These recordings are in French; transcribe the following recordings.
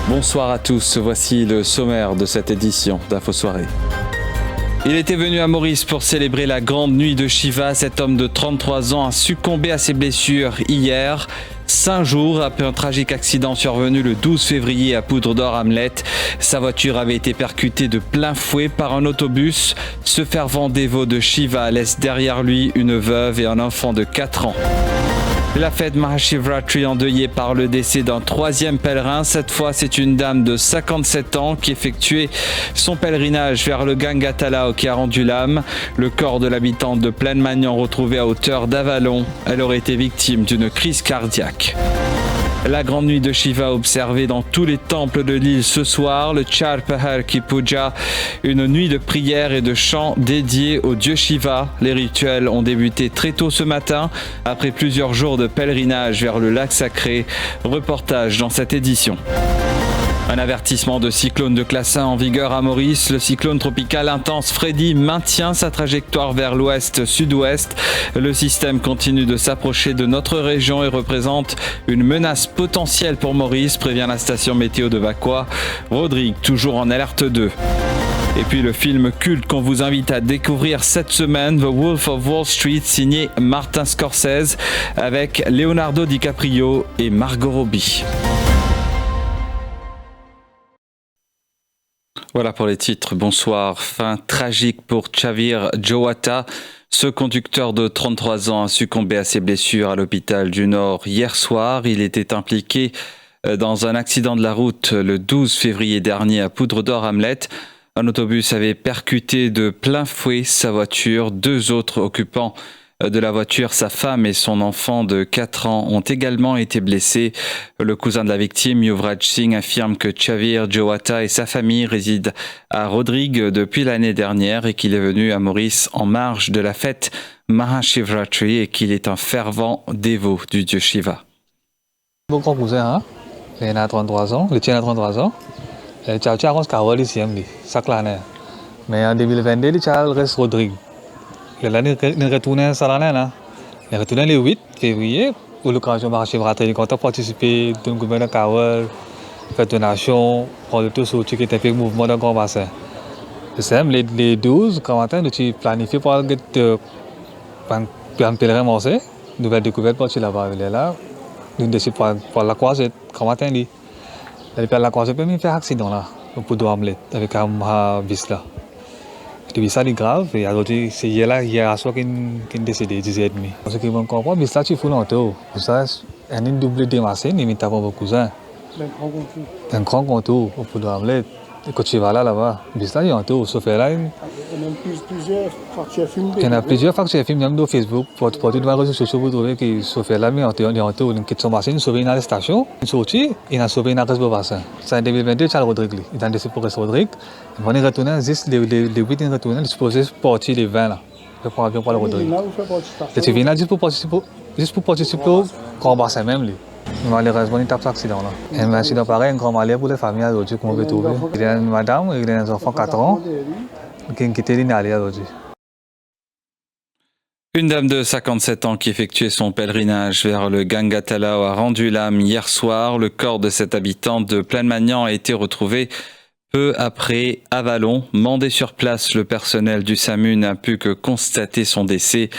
Bonsoir à tous, voici le sommaire de cette édition d'Info Soirée. Il était venu à Maurice pour célébrer la grande nuit de Shiva. Cet homme de 33 ans a succombé à ses blessures hier, 5 jours après un tragique accident survenu le 12 février à Poudre d'Or Hamlet. Sa voiture avait été percutée de plein fouet par un autobus. Ce fervent dévot de Shiva laisse derrière lui une veuve et un enfant de 4 ans. La fête Mahashivratri endeuillée par le décès d'un 3e pèlerin. Cette fois, c'est une dame de 57 ans qui effectuait son pèlerinage vers le Gangatalao qui a rendu l'âme. Le corps de l'habitante de Plaine-Magnan retrouvé à hauteur d'Avalon. Elle aurait été victime d'une crise cardiaque. La grande nuit de Shiva observée dans tous les temples de l'île ce soir, le Charpaharki Puja, une nuit de prière et de chants dédiés au dieu Shiva. Les rituels ont débuté très tôt ce matin, après plusieurs jours de pèlerinage vers le lac sacré. Reportage dans cette édition. Un avertissement de cyclone de classe 1 en vigueur à Maurice. Le cyclone tropical intense Freddy maintient sa trajectoire vers l'ouest-sud-ouest. Le système continue de s'approcher de notre région et représente une menace potentielle pour Maurice, prévient la station météo de Vacois. Rodrigue, toujours en alerte 2. Et puis le film culte qu'on vous invite à découvrir cette semaine, The Wolf of Wall Street, signé Martin Scorsese, avec Leonardo DiCaprio et Margot Robbie. Voilà pour les titres. Bonsoir. Fin tragique pour Chavir Jowata. Ce conducteur de 33 ans a succombé à ses blessures à l'hôpital du Nord hier soir. Il était impliqué dans un accident de la route le 12 février dernier à Poudre d'Or Hamlet. Un autobus avait percuté de plein fouet sa voiture. 2 autres occupants de la voiture, sa femme et son enfant de 4 ans ont également été blessés. Le cousin de la victime, Yuvraj Singh, affirme que Chavir Jowata et sa famille résident à Rodrigue depuis l'année dernière et qu'il est venu à Maurice en marge de la fête Mahashivratri et qu'il est un fervent dévot du dieu Shiva. Mon grand cousin, il a 33 ans, le tien a 33 ans. Chavir a 40 ans, mais en 2022, il reste Rodrigue. Il est retourné à Salana. Il est retourné le 8 février pour l'occasion de Mahashivratri. Il a participé dans le gouvernement de Kawal, fait donation, prendre tout ce qui était fait mouvement dans le grand bassin. Les 12, quand on a planifié pour un pèlerin morcé, nouvelle découverte pour là-bas. Il est là, nous décidons pour la croisette, quand on a dit. La croisette peut même faire un accident là, pour Hamlet, avec un bis là. Depuis ça, c'est grave. Et alors, c'est hier à soir qu'il est décédé, 10h30. Ce qui me comprend, mais ça, tu fous l'entour. Pour ça, il y a une double démassée, mais tu as mon cousin. Un grand contour au Poudre Hamlet. Quand tu vas là-bas, mais ça, il y a un tour. Sauf là, il y en a plusieurs factures films, même sur Facebook. Pour tous les réseaux sociaux, vous trouvez que sauf là, mais il y a un tour. Une question passée, une sauvé dans la station, une sortie, et une sauvé dans le reste du bassin. Ça, en 2022, Charles Rodrigue. Il a décidé pour rester Rodrigue. On est retourné, juste les 8 est retourné, il est supposé partir les 20 là. Je prends avion pour le Rodrigue. Et tu viens là juste pour participer au grand bassin même. Malheureusement, il tape cet accident là. Un accident pareil, un grand malheur pour les familles aujourd'hui qu'on veut trouver. Il y a une madame, il y a un enfant 4 ans, qui a quitté l'inalé aujourd'hui. Une dame de 57 ans qui effectuait son pèlerinage vers le Gangatalao a rendu l'âme hier soir. Le corps de cette habitante de Plaine-Magnan a été retrouvé peu après Avalon. Mandé sur place, le personnel du SAMU n'a pu que constater son décès.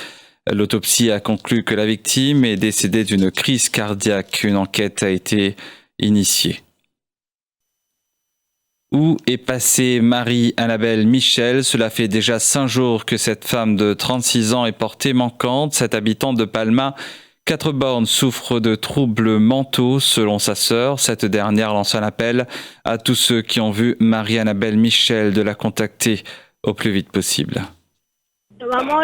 L'autopsie a conclu que la victime est décédée d'une crise cardiaque. Une enquête a été initiée. Où est passée Marie-Annabelle Michel? Cela fait déjà 5 jours que cette femme de 36 ans est portée manquante. Cette habitante de Palma, 4 bornes, souffre de troubles mentaux selon sa sœur. Cette dernière lance un appel à tous ceux qui ont vu Marie-Annabelle Michel de la contacter au plus vite possible. Maman,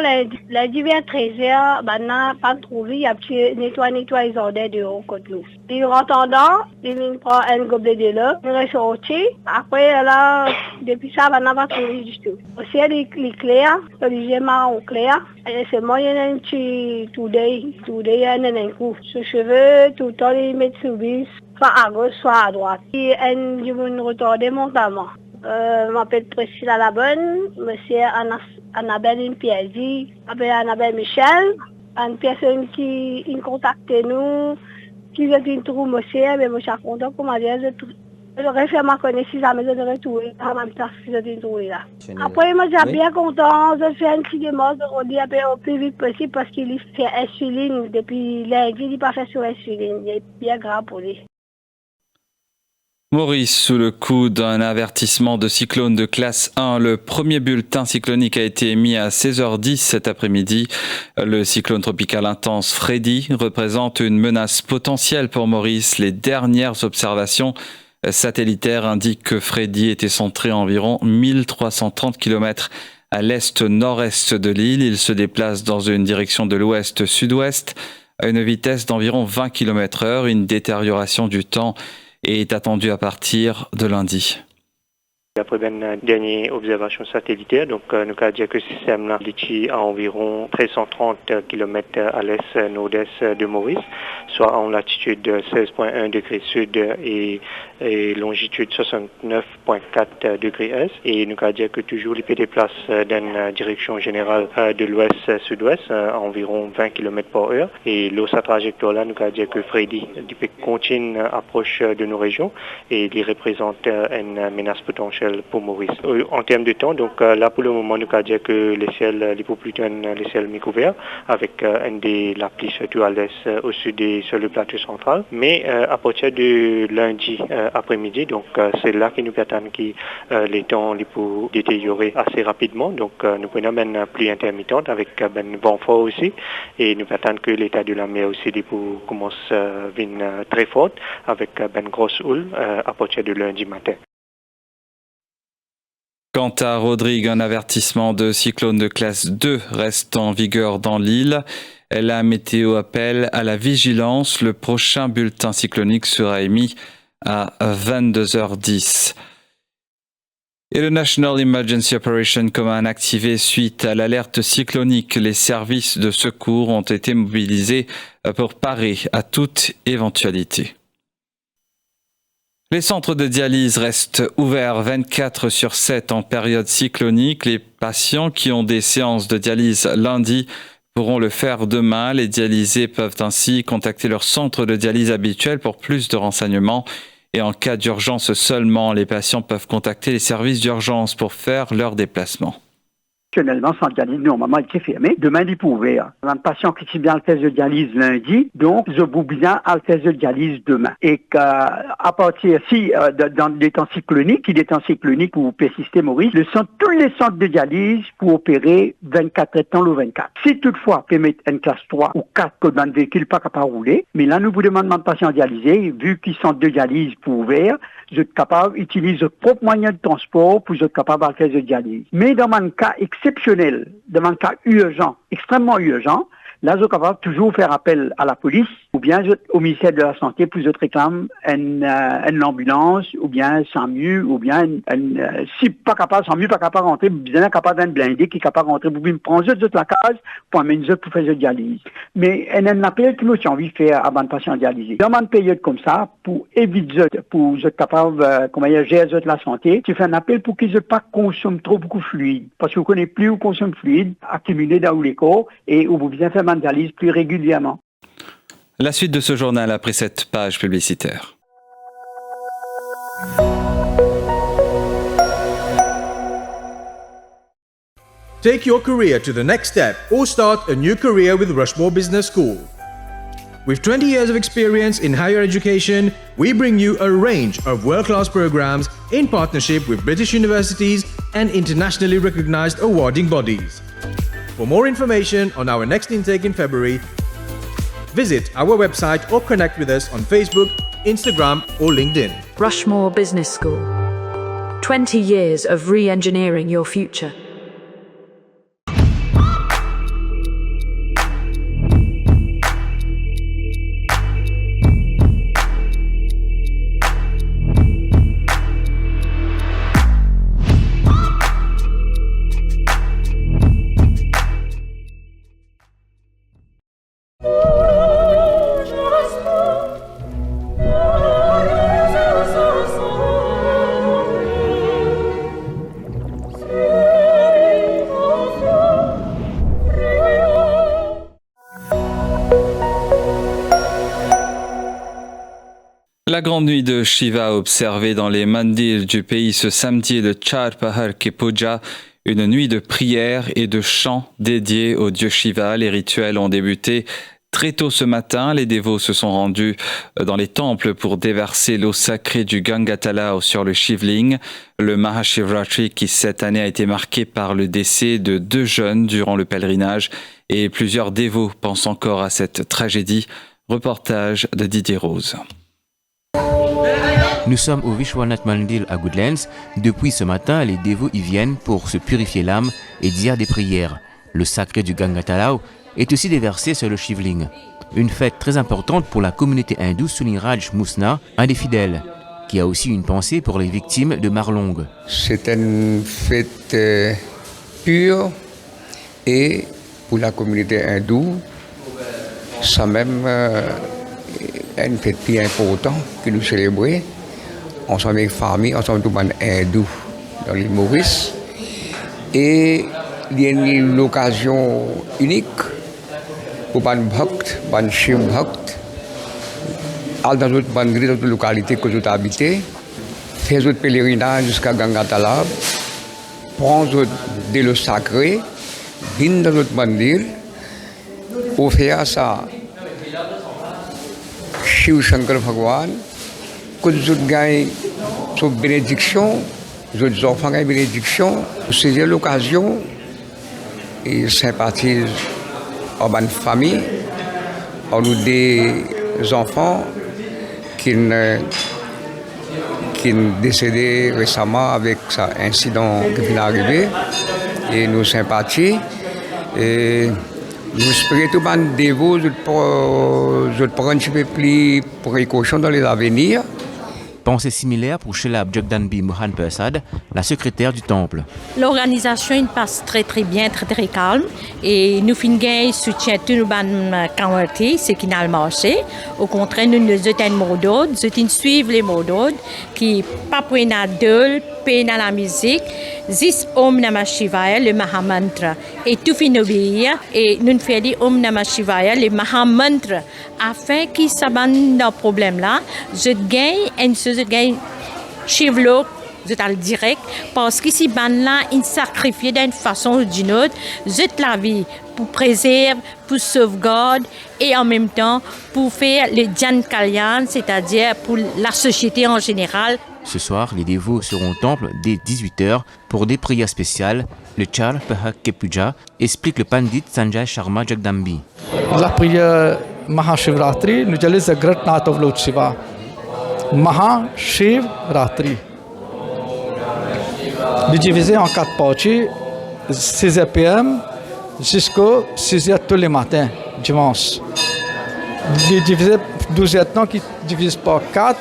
lundi vers 13h, maintenant, pas trouvé, il y a petit nettoie les ordres de haut côté nous. Il rentre en dedans, il prend un gobelet de l'eau, il est sorti. Après, là, depuis ça, maintenant, pas trouvé du tout. Aussi, les clairs, les marron clair. C'est moi, il y a un petit tout day, il y a un coup. Ses cheveux, tout le temps, il met sous bis. soit à gauche, soit à droite. Et je me retardé montamment. Je m'appelle Priscilla Labonne, monsieur Annabelle Pierdi, m'appelle Annabelle Michel, une personne qui a contacté nous, qui veut une trou monsieur, mais monsieur content pour m'a dit j'aurais fait ma connaissance à mes autres retours, à ma place que j'ai trouvé là. Après, moi j'ai bien content, je fais un petit démarche, on dit au plus vite possible parce qu'il fait insuline depuis lundi, il n'a pas fait sur insuline, il est bien grave pour lui. Maurice, sous le coup d'un avertissement de cyclone de classe 1, le premier bulletin cyclonique a été émis à 16h10 cet après-midi. Le cyclone tropical intense Freddy représente une menace potentielle pour Maurice. Les dernières observations satellitaires indiquent que Freddy était centré à environ 1330 km à l'est-nord-est de l'île. Il se déplace dans une direction de l'ouest-sud-ouest à une vitesse d'environ 20 km/h. Une détérioration du temps est attendu à partir de lundi. D'après une dernière observation satellitaire, donc nous avons dit que ce système-là est à environ 1330 km à l'est-nord-est de Maurice, soit en latitude 16,1 degrés sud et longitude 69,4 degrés est. Et nous avons dit que toujours il des places dans une direction générale de l'ouest-sud-ouest, à environ 20 km/h. Et l'autre trajectoire-là, nous avons dit que Freddy continue approche de nos régions et il représente une menace potentielle pour Maurice. En termes de temps, donc là pour le moment, nous avons dit que les ciels, les ciels mi-couverts, avec la pluie surtout à l'est, au sud et sur le plateau central. Mais à partir de lundi après-midi, donc c'est là que nous attendons que les temps les pour détériorer assez rapidement. Donc nous prenons une pluie intermittente avec un vent fort aussi, et nous attendons que l'état de la mer aussi pour commence à venir très fort avec une grosse houle à partir de lundi matin. Quant à Rodrigue, un avertissement de cyclone de classe 2 reste en vigueur dans l'île. La météo appelle à la vigilance. Le prochain bulletin cyclonique sera émis à 22h10. Et le National Emergency Operation Command activé suite à l'alerte cyclonique. Les services de secours ont été mobilisés pour parer à toute éventualité. Les centres de dialyse restent ouverts 24/7 en période cyclonique. Les patients qui ont des séances de dialyse lundi pourront le faire demain. Les dialysés peuvent ainsi contacter leur centre de dialyse habituel pour plus de renseignements. Et en cas d'urgence seulement, les patients peuvent contacter les services d'urgence pour faire leur déplacement. Actuellement, sans dialyse, normalement, il est fermé. Demain, il est ouvert. Un patient qui est bien à test de dialyse lundi, donc, je vous bien à test de dialyse demain. Et qu'à partir, dans des temps cycloniques, il est temps cyclonique où persister Maurice, tous les centres de dialyse pour opérer 24 temps le 24. Si toutefois, permettre une classe 3 ou 4 que dans le véhicule pas capable de rouler, mais là, nous vous demandons de patients dialysés, vu qu'ils sont de dialyse pour ouvert, vous êtes capable d'utiliser votre propre moyen de transport pour être capable de faire de dialyse. Mais dans un cas exceptionnel, dans un cas urgent, extrêmement urgent, là, vous êtes capable de toujours faire appel à la police ou bien au ministère de la Santé pour être réclame une ambulance ou bien un SAMU ou bien si pas capable, SAMU pas capable de rentrer, bien capable d'un blindé qui est capable de rentrer pour me prendre la case pour amener pour faire de dialyse. Mais un appel que nous avons envie de faire à un patient dialysé. Dans une période comme ça, pour éviter, pour être capable, gérer la santé, tu fais un appel pour qu'ils ne pas consomment trop beaucoup de fluide. Parce que vous ne connaissez plus où consomme de fluide accumulé dans les corps et où vous besoin faire une dialyse plus régulièrement. La suite de ce journal après cette page publicitaire. Take your career to the next step or start a new career with Rushmore Business School. With 20 years of experience in higher education, we bring you a range of world-class programs in partnership with British universities and internationally recognized awarding bodies. For more information on our next intake in February, visit our website or connect with us on Facebook, Instagram or LinkedIn. Rushmore Business School. 20 years of re-engineering your future. La grande nuit de Shiva observée dans les mandirs du pays ce samedi, le Char Pahar Ke Puja, une nuit de prière et de chants dédiés au dieu Shiva. Les rituels ont débuté très tôt ce matin. Les dévots se sont rendus dans les temples pour déverser l'eau sacrée du Gangatalao sur le Shivling. Le Mahashivratri qui cette année a été marqué par le décès de 2 jeunes durant le pèlerinage et plusieurs dévots pensent encore à cette tragédie. Reportage de Didier Rose. Nous sommes au Vishwanath Mandir à Goodlands. Depuis ce matin, les dévots y viennent pour se purifier l'âme et dire des prières. Le sacré du Gangatalao est aussi déversé sur le Shivling. Une fête très importante pour la communauté hindoue, souligne Raj Musna, un des fidèles, qui a aussi une pensée pour les victimes de Marlong. C'est une fête pure et pour la communauté hindoue, ça même une fête plus importante que nous célébrons. Ensemble avec famille, ensemble tout le monde hindou dans l'île Maurice. Et il y a une occasion unique pour les bhakt, les Shiv bhakt, aller dans d'autres localités que nous habitons, faire d'autres pèlerinages jusqu'à Gangatalab, prendre de l'eau sacrée, venir dans d'autres mandir, offrir ça Shiv Shankar Bhagwan, que nous gagnons sous bénédiction, nos enfants gagnent bénédiction. C'est l'occasion et sympathise en bonne famille, en nous des enfants qui sont décédés récemment avec cet incident qui vient d'arriver et nous sympathie. Et nous espérons tout le monde dévot de prendre un petit peu plus de précautions dans les avenirs. Pensée similaire pour Shelab Jagdanbi Mohan Persad, la secrétaire du temple. L'organisation passe très bien, très calme. Et nous finissons soutien tout le monde communauté, ce qui n'a pas marché. Au contraire, nous avons un mot d'ordre, nous suivons les mots d'ordre qui pas pour la dole, pas la musique. Zis Om Namah Shivaya, le Mahamantra. Et tout finit obéir. Et nous faisons Om Namah Shivaya, le Mahamantra, afin qu'il s'abandonne dans le problème là. Je gagne Shivlok, je le direct, parce que si là, il sacrifie d'une façon ou d'une autre, je la vie pour préserver, pour sauvegarder et en même temps pour faire le Jan Kalyan, c'est-à-dire pour la société en général. Ce soir, les dévots seront au temple dès 18h pour des prières spéciales. Le Char Pahar Ke Puja, explique le Pandit Sanjay Sharma Jagdambi. La prière Mahashivratri, nous allons à Great Nath of Lord Shiva. Mahashivratri. Divisé en 4 parties, 6h PM jusqu'au 6h tous les matins, dimanche. Divisé 12 temps qui divise par 4.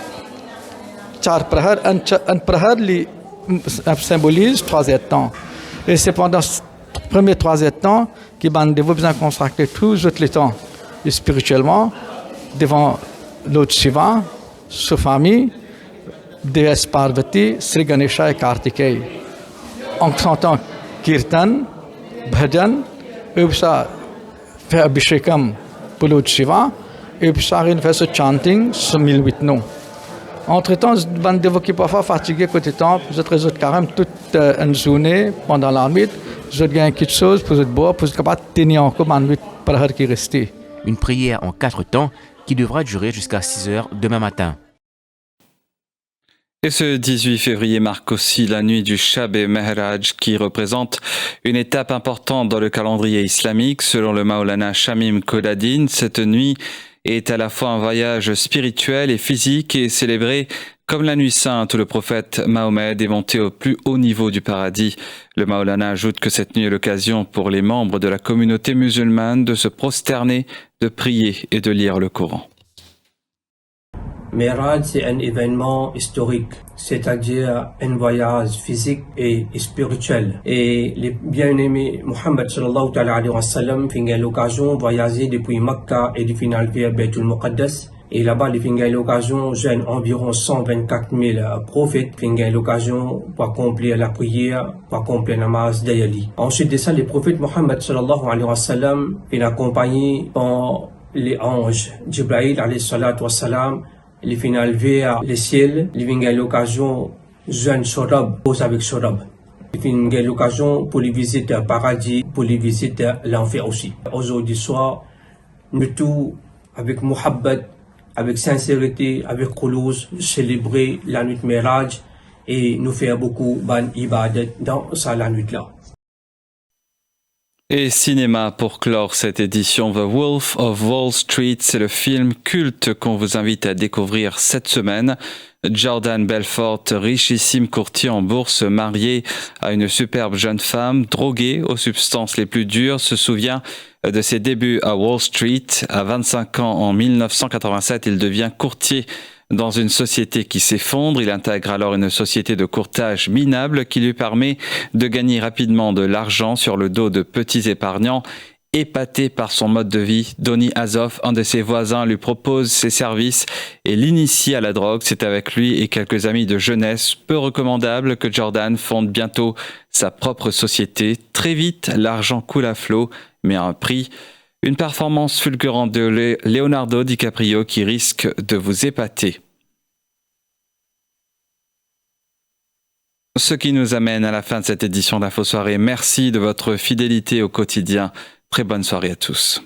Char Prahar, un Prahar symbolise 3 temps. Et c'est pendant ce premier 3 temps que vous avez besoin de consacrer tous les temps. Et spirituellement, devant Lord Shiva, sa famille, déesse Parvati, Sri Ganesha et Kartikeya. En chantant Kirtan, Bhajan, et puis ça fait Abhishekam pour Lord Shiva, et puis ça fait ce chanting, ce 1008 noms. Entre-temps, je bande de qui parfois fatigués côté temps, je résoudre quand même toute une journée pendant la nuit, je gagne quelque chose pour être boire, pour être capable de tenir encore ma nuit par l'heure qui restait. Une prière en 4 temps qui devra durer jusqu'à 6h demain matin. Et ce 18 février marque aussi la nuit du Shab-e Mehraj qui représente une étape importante dans le calendrier islamique. Selon le Maulana Shamim Kodadin, cette nuit est à la fois un voyage spirituel et physique et célébré comme la nuit sainte où le prophète Mahomet est monté au plus haut niveau du paradis. Le Maulana ajoute que cette nuit est l'occasion pour les membres de la communauté musulmane de se prosterner, de prier et de lire le Coran. Miraj, c'est un événement historique, c'est-à-dire un voyage physique et spirituel. Et les bien-aimés Muhammad sallallahu alayhi wa sallam finit l'occasion de voyager depuis Makkah et du final vers Baytul Muqaddas. Et là-bas, il finit l'occasion, jeune environ 124 000 prophètes, finit l'occasion pour accomplir la prière, pour accomplir la namaz d'Ayali. Ensuite de ça, les prophètes Muhammad sallallahu alayhi wa sallam finit accompagné par les anges, Jibril alayhi salatu wa salam, les finales vers les ciels, il a l'occasion jeune Sorab, avec Sorab. Il a l'occasion pour les visiter le paradis, pour les visiter l'enfer aussi. Aujourd'hui soir, nous tous, avec Muhabbat, avec sincérité, avec Koulouz, célébrer la nuit Miraj et nous faire beaucoup ibadat dans la nuit-là. Et cinéma pour clore cette édition, The Wolf of Wall Street, c'est le film culte qu'on vous invite à découvrir cette semaine. Jordan Belfort, richissime courtier en bourse, marié à une superbe jeune femme, drogué aux substances les plus dures, se souvient de ses débuts à Wall Street. À 25 ans, en 1987, il devient courtier dans une société qui s'effondre. Il intègre alors une société de courtage minable qui lui permet de gagner rapidement de l'argent sur le dos de petits épargnants. Épaté par son mode de vie, Donny Azoff, un de ses voisins, lui propose ses services et l'initie à la drogue. C'est avec lui et quelques amis de jeunesse peu recommandables que Jordan fonde bientôt sa propre société. Très vite, l'argent coule à flot, mais à un prix. Une performance fulgurante de Leonardo DiCaprio qui risque de vous épater. Ce qui nous amène à la fin de cette édition d'Info Soirée. Merci de votre fidélité au quotidien. Très bonne soirée à tous.